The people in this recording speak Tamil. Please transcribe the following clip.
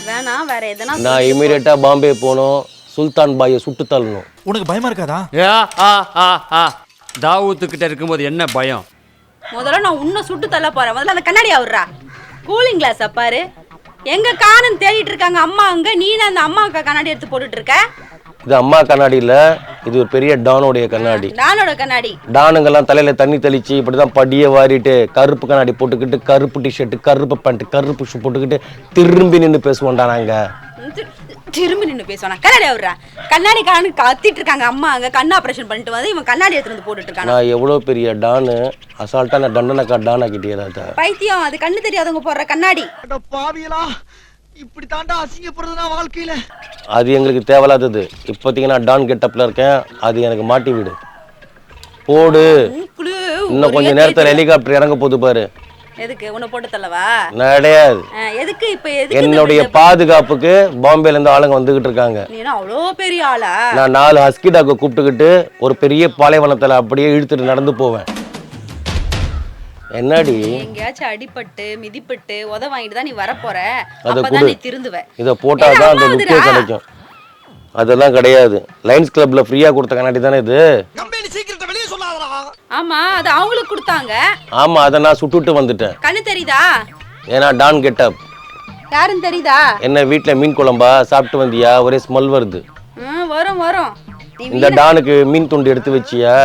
வேணாம், வேற எதனா நான் இமீடியட்டா பாம்பே போகணும், சுல்தான் பாயை சுட்டு தள்ளணும். உனக்கு பயமா இருக்காதா? தாவூத்து கிட்ட இருக்கும்போது என்ன பயம்? முதல்ல நான் உன்னை சுட்டு தள்ள போறேன். முதல்ல அந்த கண்ணாடி ஆவுறா. கூலிங் கிளாஸ் பாரு. எங்க காணன்னு தேடிட்டு இருக்காங்க அம்மா. அங்க நீ அந்த அம்மாவுக்கு கண்ணாடி எடுத்து போட்டுட்டு இருக்க. இது அம்மா கண்ணாடி இல்ல, இது ஒரு பெரிய டானோடைய கண்ணாடி. டானோட கண்ணாடி. டானுங்கெல்லாம் தலையில தண்ணி தெளிச்சு இப்படிதான் படிய வாரிட்டு கருப்பு கண்ணாடி போட்டுக்கிட்டு கருப்பு டிஷர்ட் கருப்பு பேண்ட் கருப்பு ஷூ போட்டுக்கிட்டு திரும்பி நின்று பேசுவோம்டா நாங்க. திரும்பி நின்று பேசுவானா? கண்ணாடி ஆவுறா. கண்ணாடி காணு கத்திட்டு இருக்காங்க அம்மா. அங்க கண் ஆபரேஷன் பண்ணிட்டு வந்து இவன் கண்ணாடி எடுத்து வந்து போட்டுட்டு இருக்கான். நான் எவ்வளவு பெரிய டானு, அசால்ட்டா நான் தண்டனக்கா டான் ஆக்கிட்டே. பைத்தியம், அது கண்ணு தெரியாதவங்க போடுற கண்ணாடி. பாவியலா, இப்படி தாண்டா அசிங்கப்படுறதுனா வாழ்க்கையில. அது எங்களுக்கு தேவையில்லாதது. இப்போதைக்கு நான் டான் கெட்டப்ல இருக்கேன், அது எனக்கு மாட்டி விடு. போடு. இன்னும் கொஞ்ச நேரத்துல ஹெலிகாப்டர் இறங்க போகுது பாரு. எதுக்கு உன்னை போட்டு தள்ளவா? கிடையாது. எதுக்கு இப்ப? எதுக்கு என்னுடைய பாதுகாப்புக்கு பாம்பேல இருந்து ஆளுங்க வந்துகிட்டு இருக்காங்க. நீ என்ன அவ்வளோ பெரிய ஆளா? நான் 4 ஹஸ்கி டாக்க கூப்பிட்டுக்கிட்டு ஒரு பெரிய பாலைவனத்துல அப்படியே இழுத்துட்டு நடந்து போவேன். என்னடி எங்கேயாச்சும் அடிபட்டு மிதிப்பட்டு உத வாங்கிட்டு தான் நீ வரப்போற. அதை அப்பதான் நீ திருந்துவ. இதை போட்டாதான் அந்த லுக்கே கிடைக்கும். அதெல்லாம் கிடையாது. லைன்ஸ் கிளப்ல ஃப்ரீயா கொடுத்த கண்ணாடி தானே இது. ஆமா, அது அவங்களுக்கு கொடுத்தாங்க. ஆமா, அதை நான் சுட்டுட்டு வந்துட்டேன். கண்ணு தெரியுதா? ஏன்னா டான் கெட்டப். யாருன்னு தெரியுதா? என்ன வீட்டுல மீன் குழம்பா சாப்பிட்டு வந்தியா? ஒரே ஸ்மெல் வருது. வரும் வரும். இந்த டானுக்கு மீன் துண்டு எடுத்து வச்சியா?